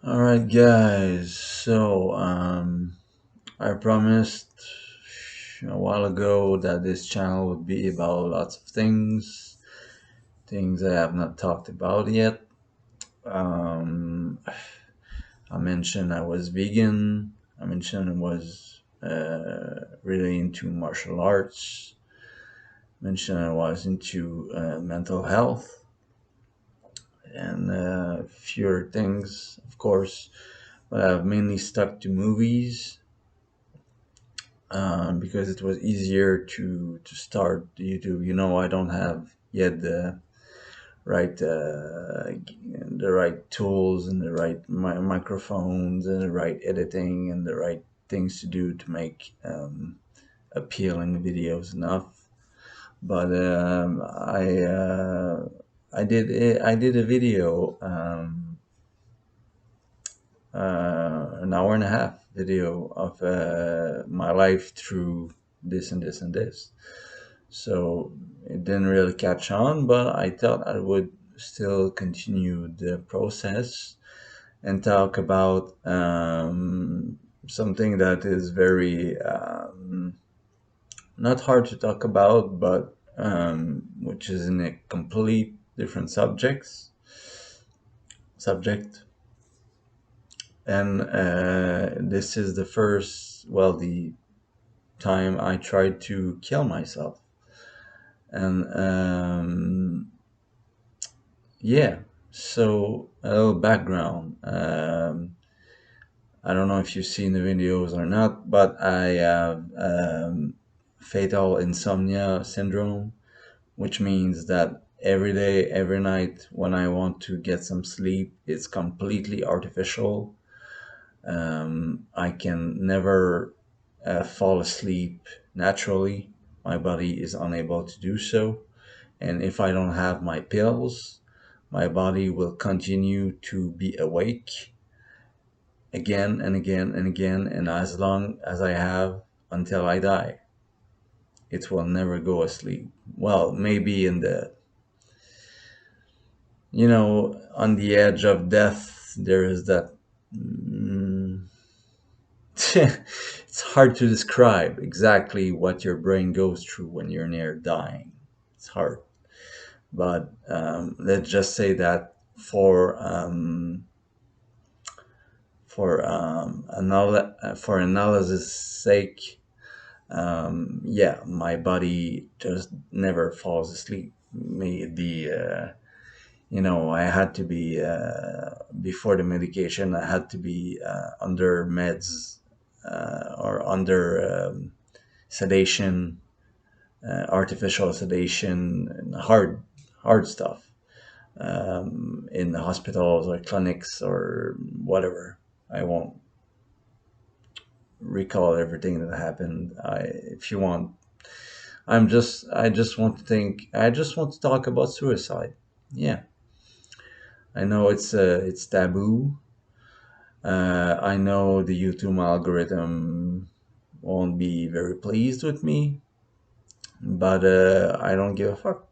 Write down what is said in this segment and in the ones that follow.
All right, guys. I promised a while ago that this channel would be about lots of things I have not talked about yet. Um, I mentioned I was vegan. I mentioned I was really into martial arts. I mentioned I was into mental health and fewer things, of course. But I've mainly stuck to movies because it was easier to start YouTube. I don't have yet right the right tools and the right microphones and the right editing and the right things to do to make appealing videos enough. But I did a video, an hour and a half video of my life through this and this and this. So it didn't really catch on, but I thought I would still continue the process and talk about something that is very not hard to talk about, but which is in a complete different subject. And this is the time I tried to kill myself. And yeah, so a little background. I don't know if you've seen the videos or not, but I have fatal insomnia syndrome, which means that every day, every night, when I want to get some sleep, it's completely artificial. I can never fall asleep naturally. My body is unable to do so. And if I don't have my pills, my body will continue to be awake again and again and again, and as long as I have until I die. It will never go asleep. Well, maybe on the edge of death, there is that. mm, it's hard to describe exactly what your brain goes through when you're near dying. It's hard. But let's just say that for analysis sake, yeah, my body just never falls asleep. I had to be before the medication. I had to be under meds or under sedation, artificial sedation, and hard stuff in the hospitals or clinics or whatever. I won't recall everything that happened. If you want, I just want to talk about suicide. Yeah, I know it's taboo. I know the YouTube algorithm won't be very pleased with me, but I don't give a fuck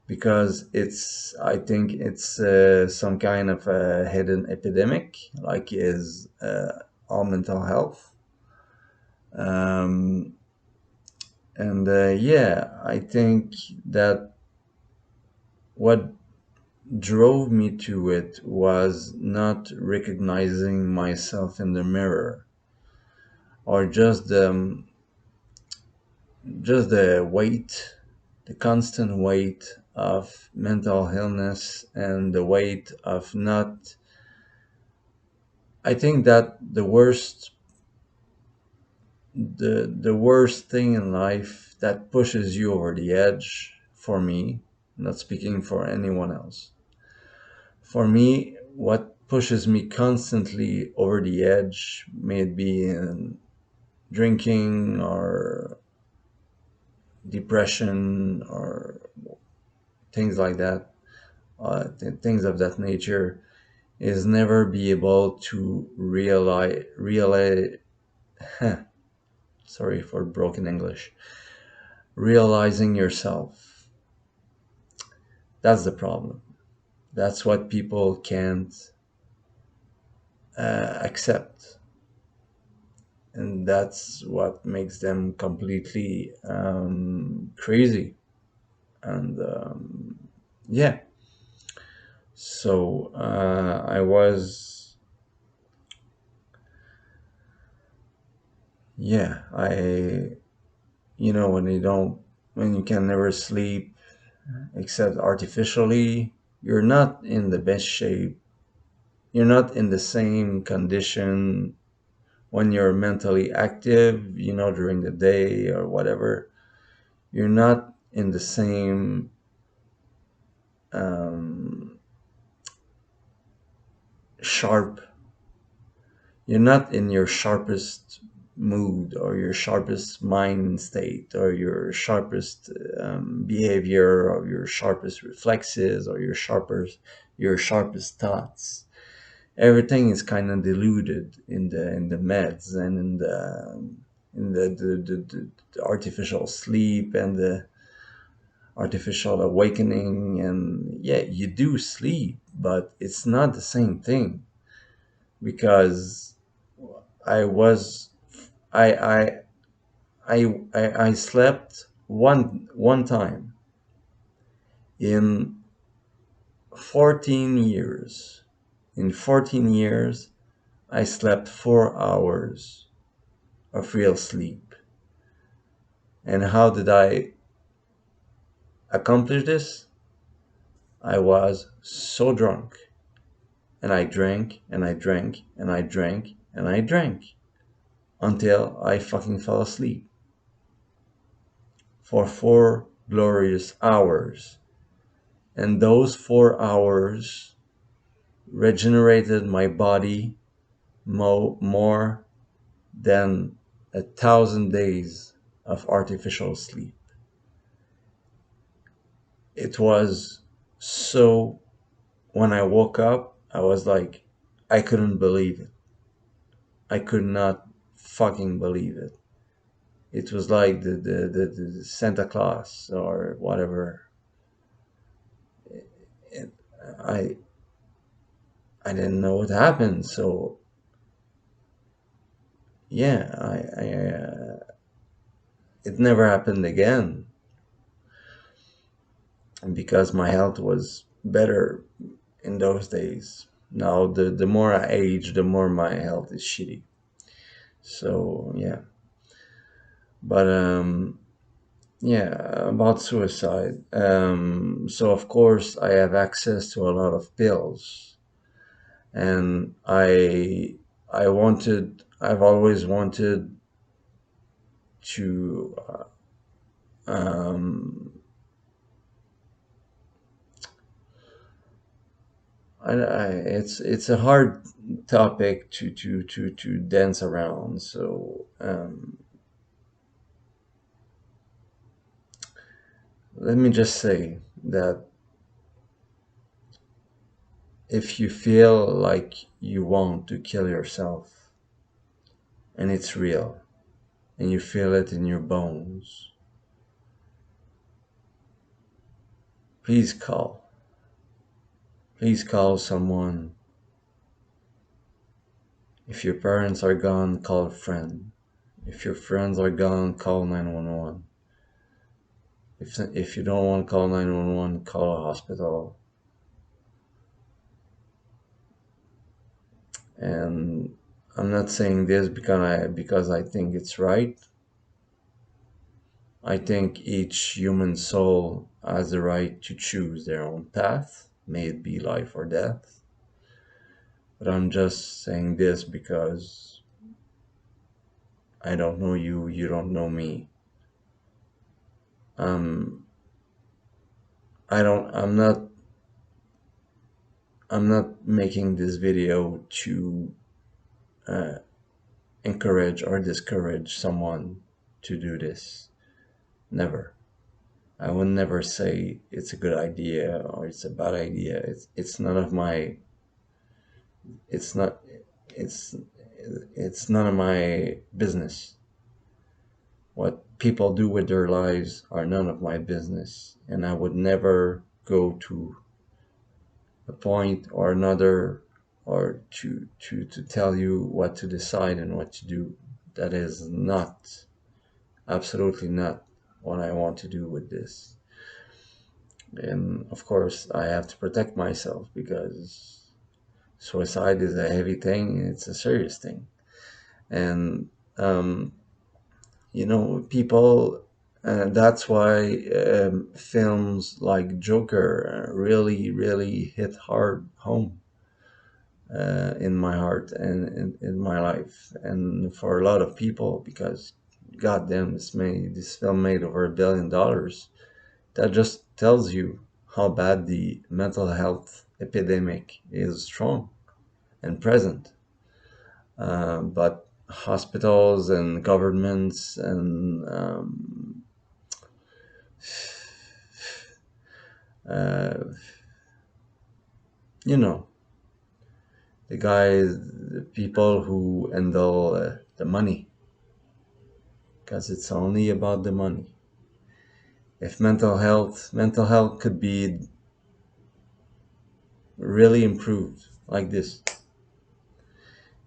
because I think it's some kind of a hidden epidemic, like is all mental health. Um, and yeah, I think that what drove me to it was not recognizing myself in the mirror or just the weight, the constant weight of mental illness and the weight of not. I think that the worst thing in life that pushes you over the edge, for me, not speaking for anyone else, for me, what pushes me constantly over the edge, may it be in drinking or depression or things like that, things of that nature, is never be able to realize sorry for broken English, realizing yourself. That's the problem. That's what people can't accept, and that's what makes them completely crazy. And yeah, so I was, yeah, when when you can never sleep except artificially, you're not in the best shape. You're not in the same condition when you're mentally active, during the day or whatever. You're not in the same um, sharp, you're not in your sharpest mood or your sharpest mind state or your sharpest behavior or your sharpest reflexes or your sharpest thoughts. Everything is kind of diluted in the meds and in the artificial sleep and the artificial awakening. And yeah, you do sleep, but it's not the same thing, because I was I I I slept one time in 14 years. In 14 years, I slept 4 hours of real sleep. And how did I accomplish this? I was so drunk, and I drank and I drank and I drank and I drank until I fucking fell asleep for 4 glorious hours. And those 4 hours regenerated my body more than 1,000 days of artificial sleep. It was so, when I woke up, I was like, I couldn't believe it. I could not fucking believe it. It was like the Santa Claus or whatever. It, I I didn't know what happened. So yeah, it never happened again, because my health was better in those days. Now the more I age, the more my health is shitty. So yeah, but yeah, about suicide. So of course I have access to a lot of pills, and I've always wanted to um, it's a hard topic to dance around. So let me just say that if you feel like you want to kill yourself, and it's real, and you feel it in your bones, please call. Please call someone. If your parents are gone, call a friend. If your friends are gone, call 911. If you don't want to call 911, call a hospital. And I'm not saying this because I think it's right. I think each human soul has the right to choose their own path, may it be life or death. But I'm just saying this because I don't know you, you don't know me. Um, I don't. I'm not making this video to uh, encourage or discourage someone to do this. Never. I would never say it's a good idea or it's a bad idea. It's none of my. It's not. It's it's none of my business. What people do with their lives are none of my business, and I would never go to a point or another or to tell you what to decide and what to do. That is not, absolutely not, what I want to do with this. And of course, I have to protect myself because suicide is a heavy thing. It's a serious thing, and um, people. That's why films like Joker really, really hit hard home in my heart and in my life, and for a lot of people, because goddamn, this film made over $1 billion. That just tells you how bad the mental health epidemic is strong and present. But hospitals and governments and uh, you know the people who handle the money, because it's only about the money. If mental health could be really improved like this,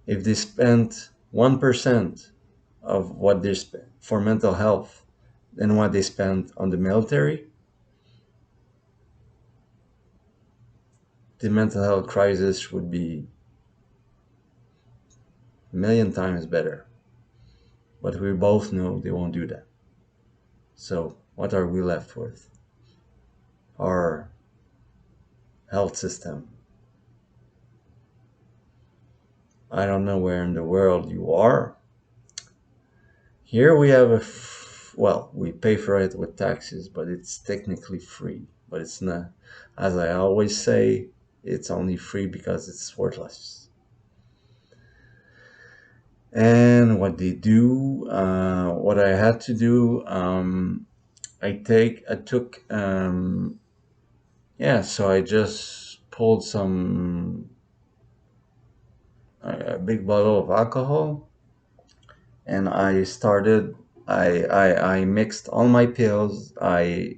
if they spent 1% of what they spent for mental health than what they spent on the military, the mental health crisis would be a million times better. But we both know they won't do that. So what are we left with? Our health system. I don't know where in the world you are. Here we have well, we pay for it with taxes, but it's technically free. But it's not. As I always say, it's only free because it's worthless. And what they do, what I had to do, I took, yeah, so I just pulled a big bottle of alcohol, and I mixed all my pills. I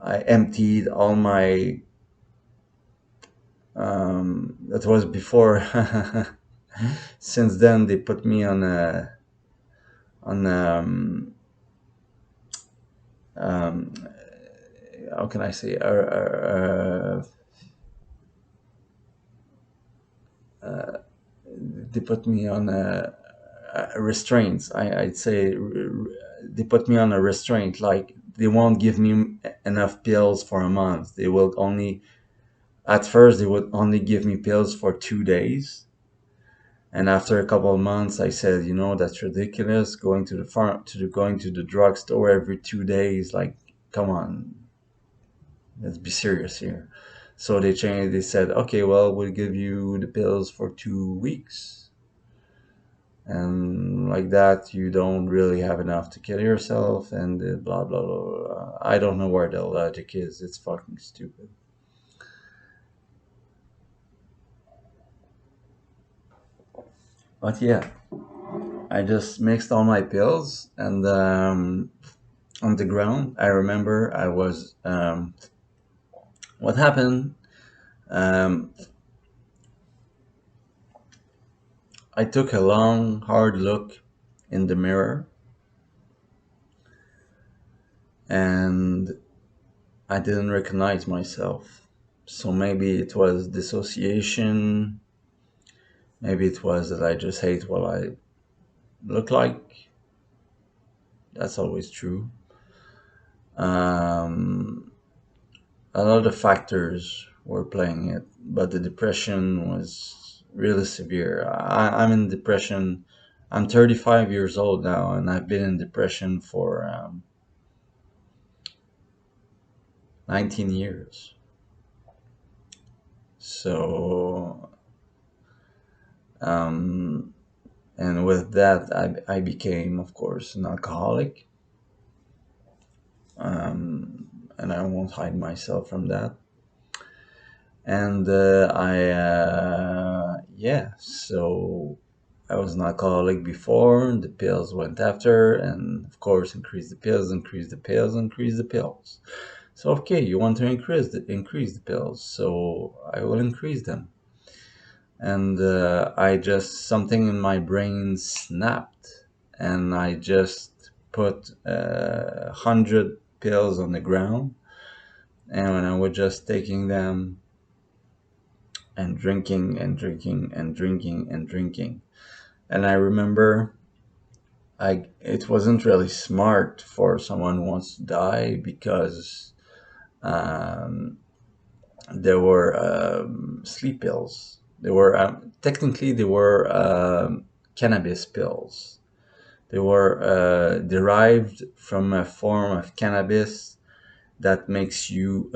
emptied all my, that was before. Since then, they put me on um, how can I say, they put me on restraints. I'd say they put me on a restraint. Like, they won't give me enough pills for a month. They will only, at first, they would only give me pills for 2 days. And after a couple of months, I said, that's ridiculous. Going to the drugstore every 2 days. Like, come on, let's be serious here. So they changed. They said, okay, well, we'll give you the pills for 2 weeks, and like that, you don't really have enough to kill yourself, and blah blah blah, blah. I don't know where the logic is. It's fucking stupid. But yeah, I just mixed all my pills, and on the ground, I remember I was what happened. Um, I took a long, hard look in the mirror, and I didn't recognize myself. So maybe it was dissociation. Maybe it was that I just hate what I look like. That's always true. Um, a lot of factors were playing it, but the depression was really severe. I'm in depression. I'm 35 years old now, and I've been in depression for 19 years. So, um, and with that, I became, of course, an alcoholic. And I won't hide myself from that. And yeah, so I was an alcoholic before, the pills went after, and of course, increase the pills, increase the pills, increase the pills. So, okay, you want to increase the pills, so I will increase them. and I just something in my brain snapped, and I just put 100 pills on the ground, and when I was just taking them and drinking and drinking and drinking and drinking. And I remember it wasn't really smart for someone who wants to die, because um, there were sleep pills. They were technically they were cannabis pills. They were derived from a form of cannabis that makes you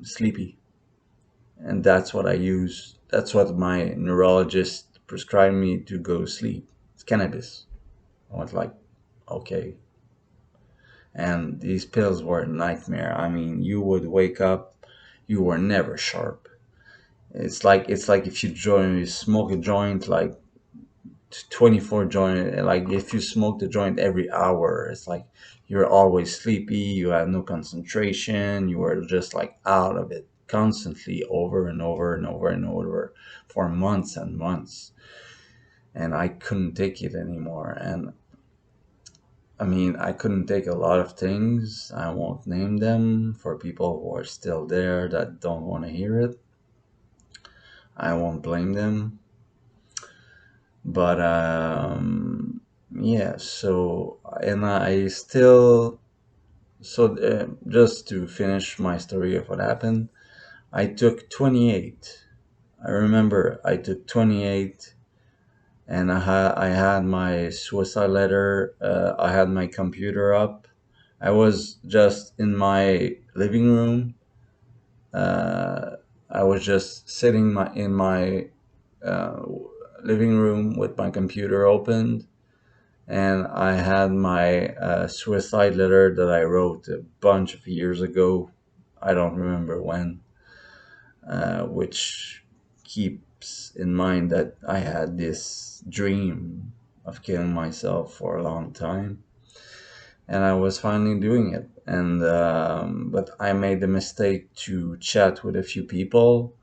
sleepy, and that's what I use. That's what my neurologist prescribed me to go sleep. It's cannabis. I was like, okay. And these pills were a nightmare. I mean, you would wake up, you were never sharp. It's like if you smoke a joint, like 24 joint, like if you smoke the joint every hour, it's like you're always sleepy, you have no concentration, you are just like out of it constantly, over and over and over and over, for months and months. And I couldn't take it anymore. And I mean, I couldn't take a lot of things. I won't name them for people who are still there that don't want to hear it. I won't blame them. But yeah, so, and I still, so just to finish my story of what happened, I took 28. I remember I took 28, and I had my suicide letter. I had my computer up. I was just in my living room. Uh, I was just sitting in my uh, living room with my computer opened, and I had my suicide letter that I wrote a bunch of years ago. I don't remember when, which keeps in mind that I had this dream of killing myself for a long time, and I was finally doing it. And but I made the mistake to chat with a few people,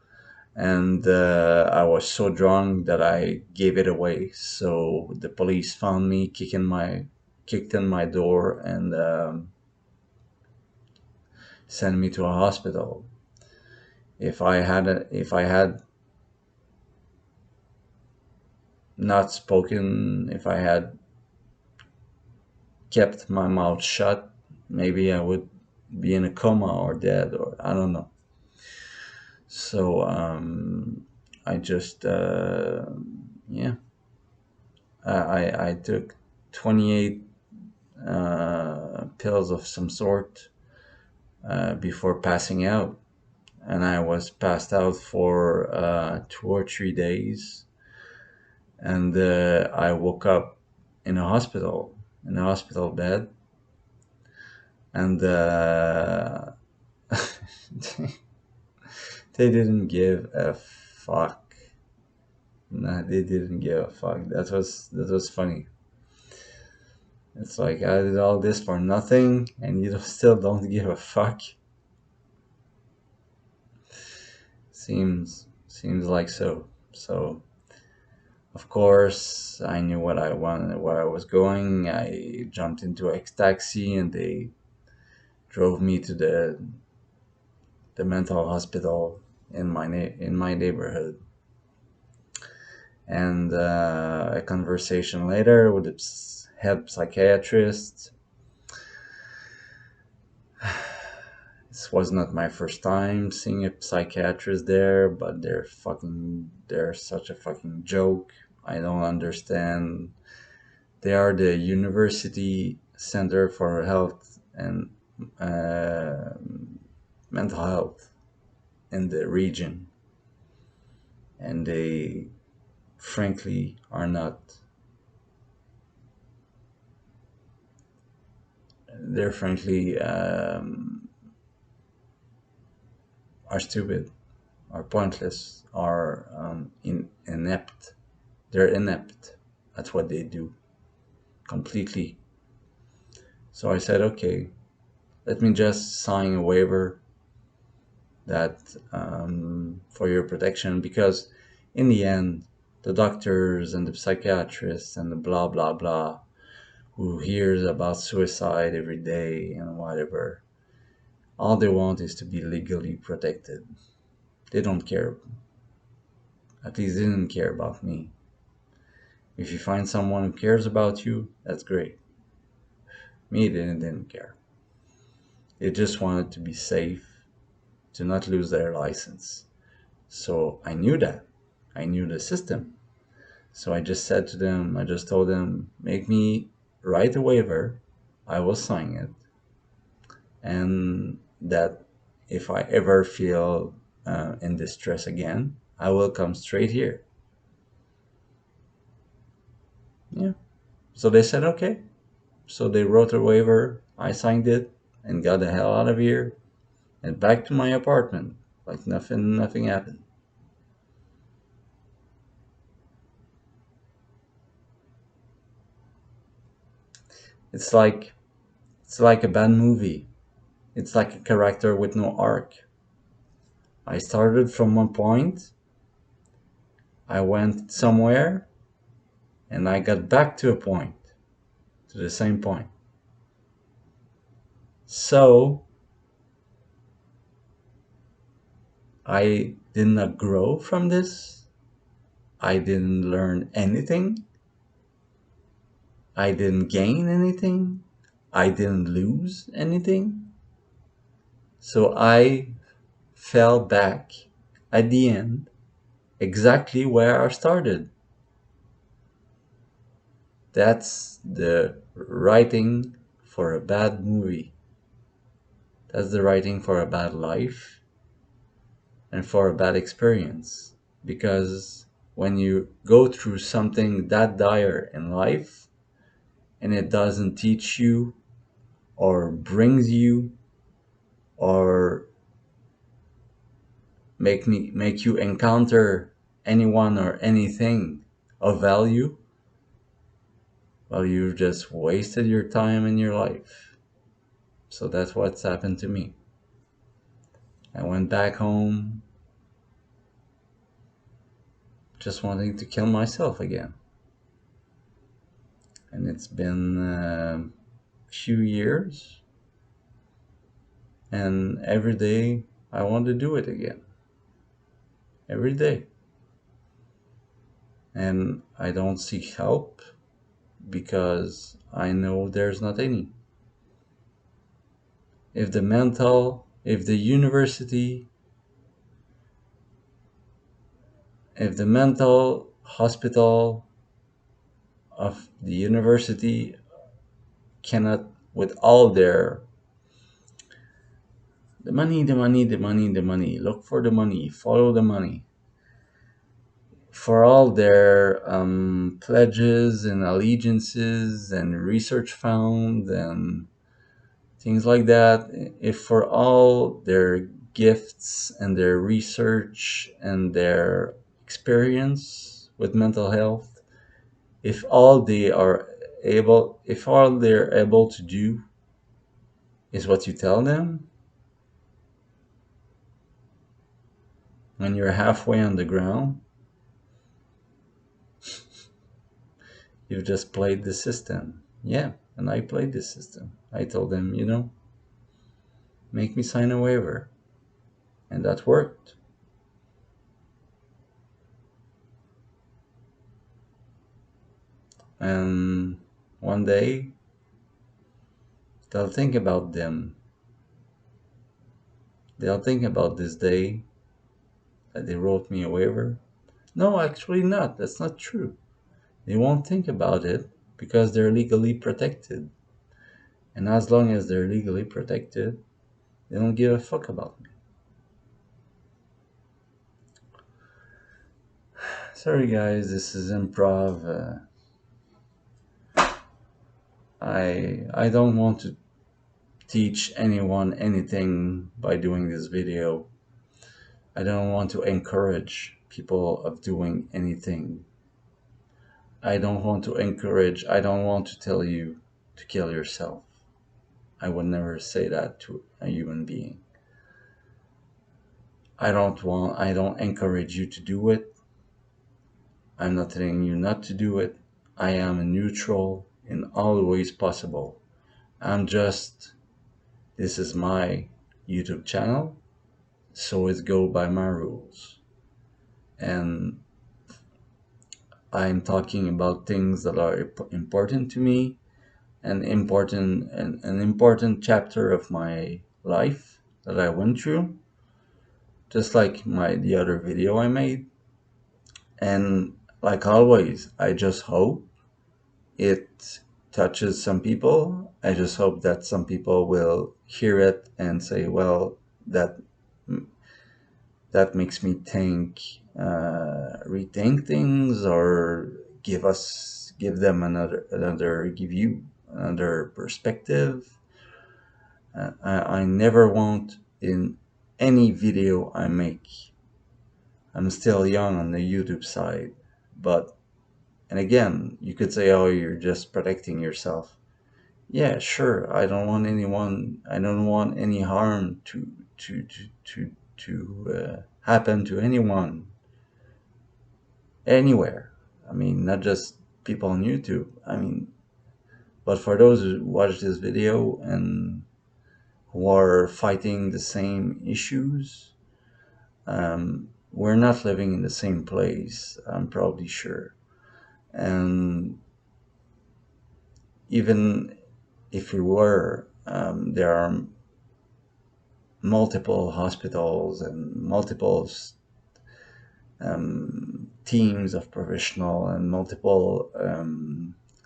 and I was so drunk that I gave it away. So the police found me kicked in my door, and sent me to a hospital. If I had not spoken, if I had kept my mouth shut, maybe I would be in a coma or dead, or I don't know. So I just yeah, I took 28 pills of some sort before passing out, and I was passed out for 2 or 3 days, and I woke up in a hospital bed, and they didn't give a fuck. Nah, they didn't give a fuck. That was funny. It's like I did all this for nothing, and you still don't give a fuck. Seems like so. So of course I knew what I wanted, where I was going. I jumped into a taxi, and they drove me to the mental hospital in my neighborhood. And a conversation later with the head psychiatrist. This was not my first time seeing a psychiatrist there, but they're such a fucking joke. I don't understand. They are the University Center for Health and uh, Mental Health in the region, and they frankly are not. They're frankly are stupid, are pointless, are inept. They're inept. That's what they do completely. So I said, okay, let me just sign a waiver that for your protection, because in the end, the doctors and the psychiatrists and the blah blah blah who hears about suicide every day and whatever, all they want is to be legally protected. They don't care. At least they didn't care about me. If you find someone who cares about you, that's great. Me, they didn't care. They just wanted to be safe, to not lose their license. So I knew that. I knew the system. So I just said to them, I just told them, make me write a waiver. I will sign it. And that if I ever feel in distress again, I will come straight here. Yeah. So they said, okay. So they wrote a waiver. I signed it and got the hell out of here and back to my apartment. Like nothing happened. It's like it's like a bad movie. It's like a character with no arc. I started from one point, I went somewhere, and I got back to a point, to the same point. So I did not grow from this. I didn't learn anything. I didn't gain anything. I didn't lose anything. So I fell back at the end exactly where I started. That's the writing for a bad movie. That's the writing for a bad life and for a bad experience. Because when you go through something that dire in life and it doesn't teach you or brings you or make you encounter anyone or anything of value, well, you just wasted your time and your life. So that's what's happened to me. I went back home just wanting to kill myself again. And it's been a few years, and every day I want to do it again. Every day. And I don't seek help because I know there's not any. If the university, if the mental hospital of the university cannot, with all their the money, look for the money, follow the money, for all their pledges and allegiances and research found and things like that, if for all their gifts and their research and their experience with mental health, if all they're able to do is what you tell them, when you're halfway on the ground, you've just played the system. Yeah, and I played the system. I told them, make me sign a waiver. And that worked. And one day, they'll think about them. They'll think about this day that they wrote me a waiver. No, actually not. That's not true. They won't think about it because they're legally protected. And as long as they're legally protected, they don't give a fuck about me. Sorry guys, this is improv. I don't want to teach anyone anything by doing this video. I don't want to encourage people of doing anything. I don't want to tell you to kill yourself. I would never say that to a human being. I don't encourage you to do it. I'm not telling you not to do it. I am neutral in all ways possible. I'm just, this is my YouTube channel, so it go by my rules. And I'm talking about things that are important to me, an important chapter of my life that I went through, just like the other video I made. And like always, I just hope it touches some people. I just hope that some people will hear it and say, well, that that makes me rethink things, or give you another perspective. I never want in any video I make. I'm still young on the YouTube side, but and again, you could say, "Oh, you're just protecting yourself." Yeah, sure. I don't want any harm to happen to anyone anywhere. I mean, not just people on YouTube. I mean, but for those who watch this video and who are fighting the same issues, we're not living in the same place. I'm probably sure. And even if we were, there are multiple hospitals and multiple teams of professional and multiple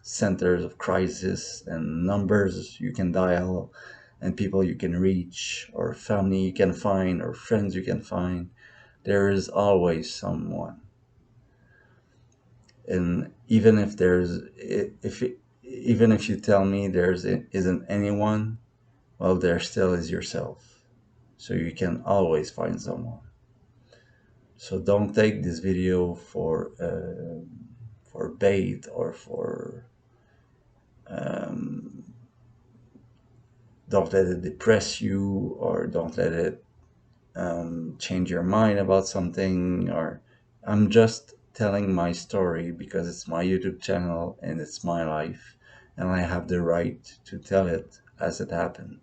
centers of crisis and numbers you can dial and people you can reach or family you can find or friends you can find. There is always someone. And even if even if you tell me isn't anyone, well, there still is yourself, so you can always find someone. So don't take this video for bait or for don't let it depress you, or don't let it change your mind about something. Or I'm just telling my story because it's my YouTube channel and it's my life, and I have the right to tell it as it happened.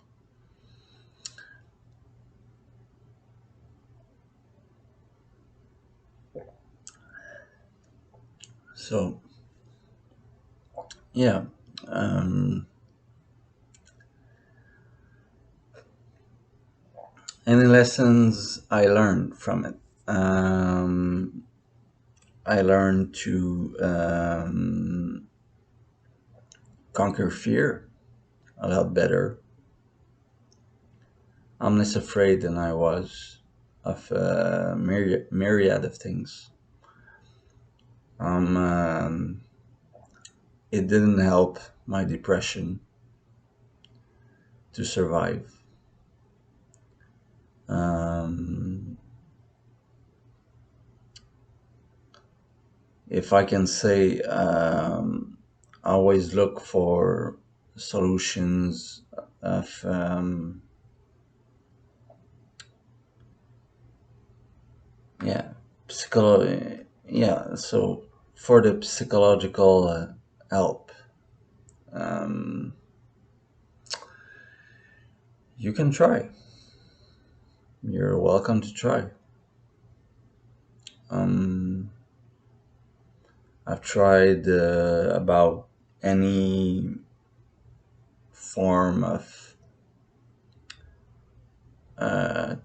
So yeah, um, any lessons I learned from it? I learned to conquer fear a lot better. I'm less afraid than I was of myriad of things. It didn't help my depression to survive. Um, if I can say, always look for solutions of yeah, yeah. So for the psychological help, um, you can try. You're welcome to try. Um, I've tried about any form of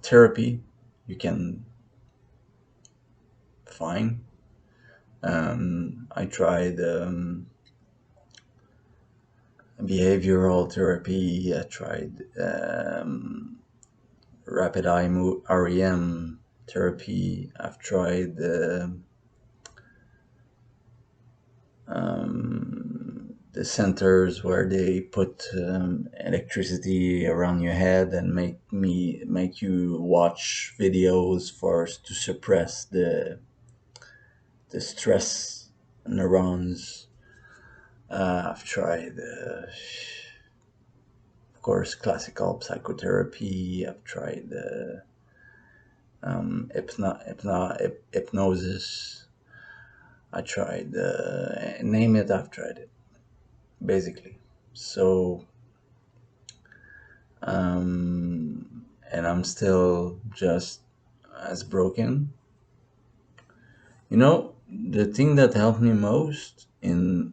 therapy you can find. I tried behavioral therapy. I tried rapid eye REM therapy. I've tried the centers where they put electricity around your head and make you watch videos to suppress the stress neurons. I've tried, of course, classical psychotherapy. I've tried hypnosis. I tried, name it, I've tried it, basically. So, and I'm still just as broken. The thing that helped me most in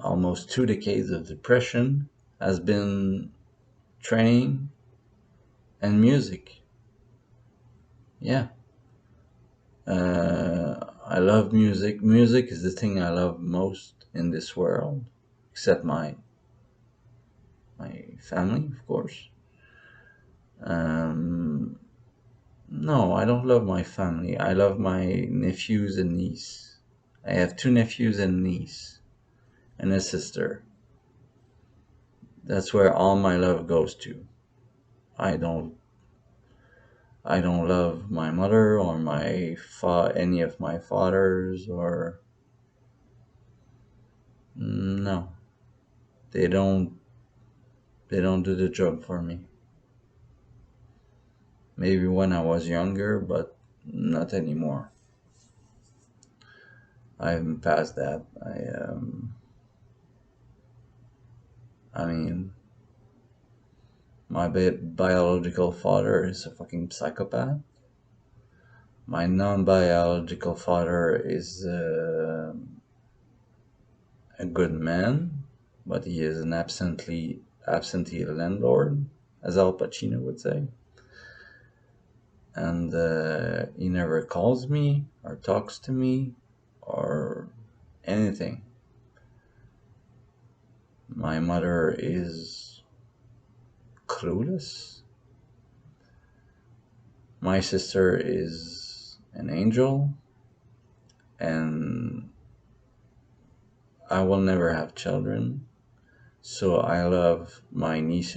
almost 2 decades of depression has been training and music. Yeah. I love music. Music is the thing I love most in this world, except my family, of course. Um, no, I don't love my family. I love my nephews and niece. I have two nephews and a niece and a sister. That's where all my love goes to. I don't I don't love my mother or any of my fathers or no. They don't they don't do the job for me. Maybe when I was younger, but not anymore. I'm past that. I mean, my biological father is a fucking psychopath. My non-biological father is a good man, but he is an absentee landlord, as Al Pacino would say. And he never calls me or talks to me or anything. My mother is clueless. My sister is an angel, and I will never have children. So I love my niece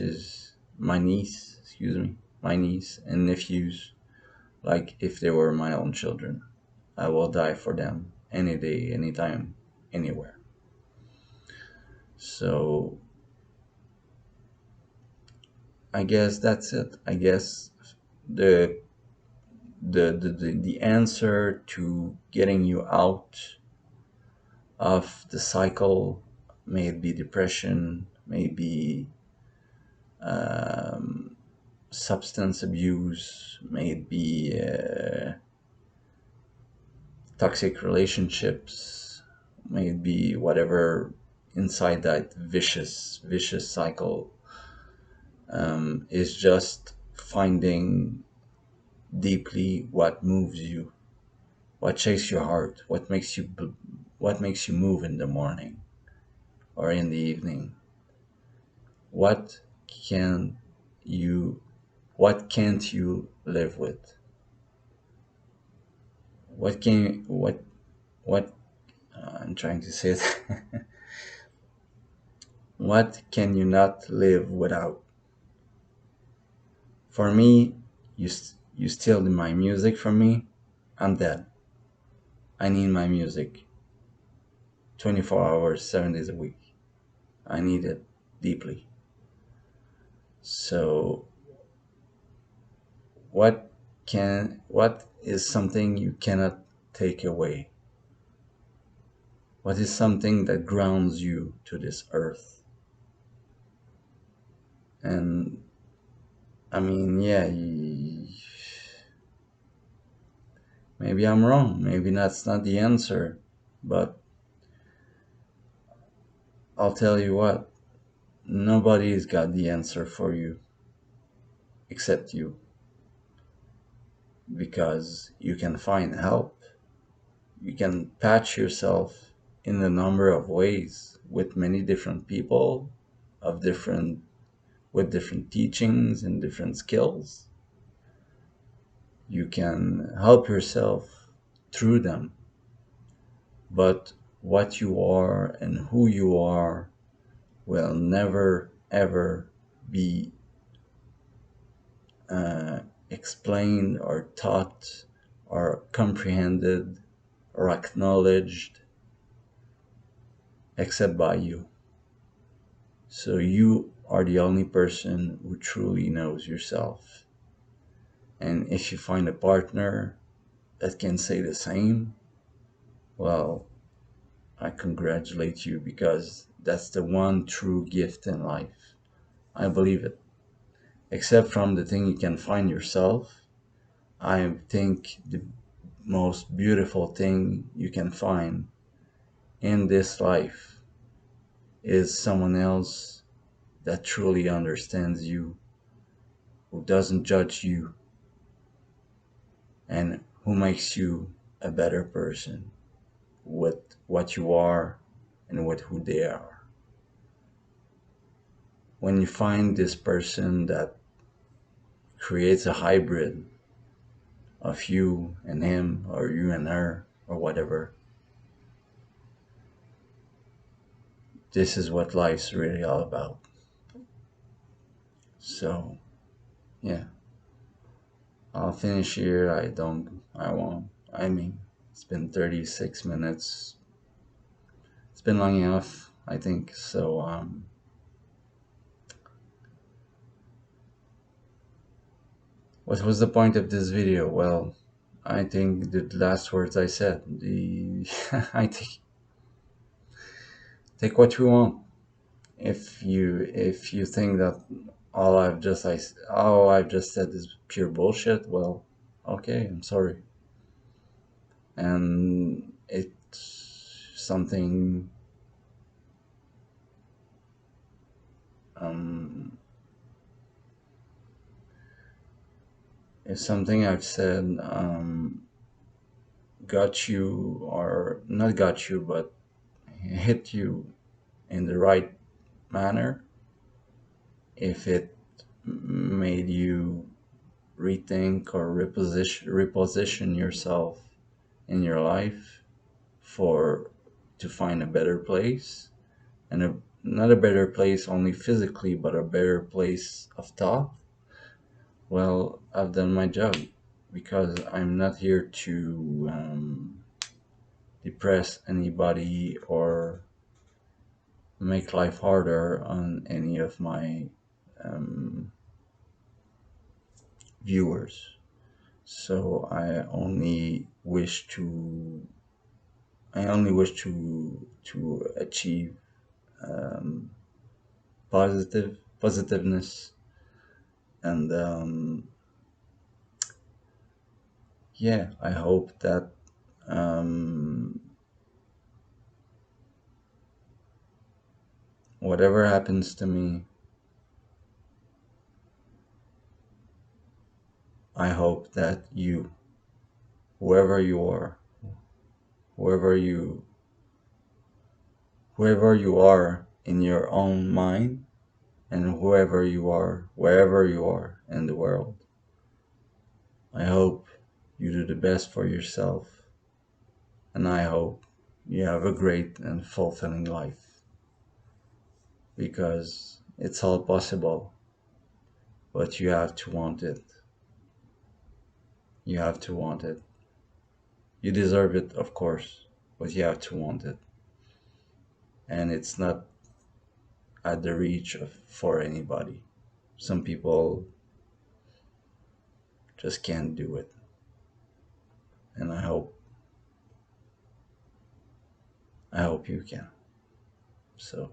and nephews like if they were my own children. I will die for them any day, anytime, anywhere. So I guess that's it. I guess the the answer to getting you out of the cycle may it be depression, maybe um, substance abuse, may it be toxic relationships, may it be whatever inside that vicious cycle, is just finding deeply what moves you, what shakes your heart, what makes you move in the morning or in the evening. What can you what can't you live with? What I'm trying to say it. What can you not live without? For me, you steal my music from me, I'm dead. I need my music 24 hours, 7 days a week. I need it deeply. So what is something you cannot take away? What is something that grounds you to this earth? And I mean, yeah, maybe I'm wrong. Maybe that's not the answer. But I'll tell you what, nobody's got the answer for you except you, because you can find help. You can patch yourself in a number of ways with many different people of different with different teachings and different skills. You can help yourself through them, but what you are and who you are will never ever be uh, explained or taught or comprehended or acknowledged except by you. So you are the only person who truly knows yourself. And if you find a partner, that can say the same, well, I congratulate you, because that's the one true gift in life. I believe it. Except from the thing you can find yourself, I think the most beautiful thing you can find in this life is someone else that truly understands you, who doesn't judge you, and who makes you a better person with what you are and with who they are. When you find this person that creates a hybrid of you and him, or you and her, or whatever, this is what life's really all about. So, yeah, I'll finish here. I won't. I mean, it's been 36 minutes. It's been long enough, I think. So, what was the point of this video? Well, I think the last words I said, I think, take what you want. If you think that all I've just said is pure bullshit, well, okay, I'm sorry. And it's something, um, if something I've said got you, or not got you, but hit you in the right manner, if it made you rethink or reposition yourself in your life for to find a better place, and not a better place only physically, but a better place of thought, well, I've done my job, because I'm not here to depress anybody or make life harder on any of my um, viewers. So I only wish to achieve um, positiveness, and yeah, I hope that um, whatever happens to me, I hope that you, whoever you are, whoever you whoever you are in your own mind, and whoever you are, wherever you are in the world, I hope you do the best for yourself, and I hope you have a great and fulfilling life, because it's all possible, but you have to want it. You have to want it. You deserve it, of course, but you have to want it. And it's not at the reach of for anybody. Some people just can't do it. And I hope you can. So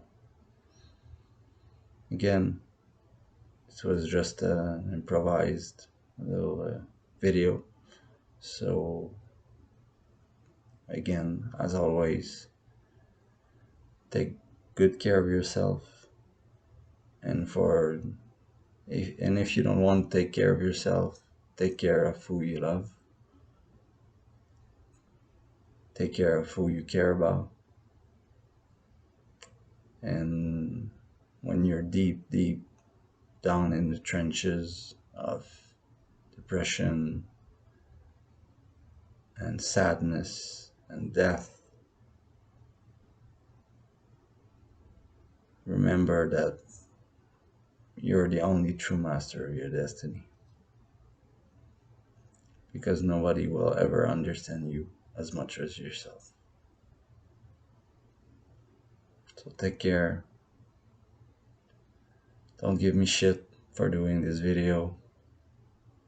again, this was just an improvised little video. So again, as always, take good care of yourself, and if you don't want to take care of yourself, take care of who you love, take care of who you care about. And when you're deep down in the trenches of depression and sadness and death, remember that you're the only true master of your destiny, because nobody will ever understand you as much as yourself. So take care. Don't give me shit for doing this video.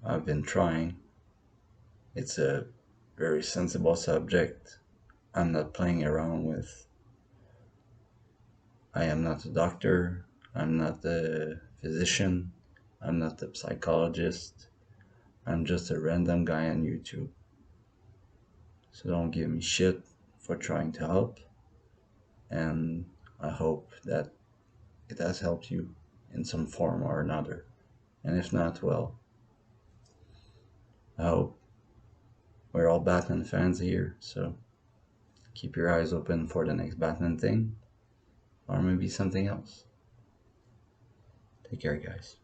I've been trying. It's a very sensible subject. I'm not playing around with. I am not a doctor. I'm not a physician. I'm not a psychologist. I'm just a random guy on YouTube. So don't give me shit for trying to help. And I hope that it has helped you in some form or another. And if not, well, I hope we're all Batman fans here. So keep your eyes open for the next Batman thing, or maybe something else. Take care, guys.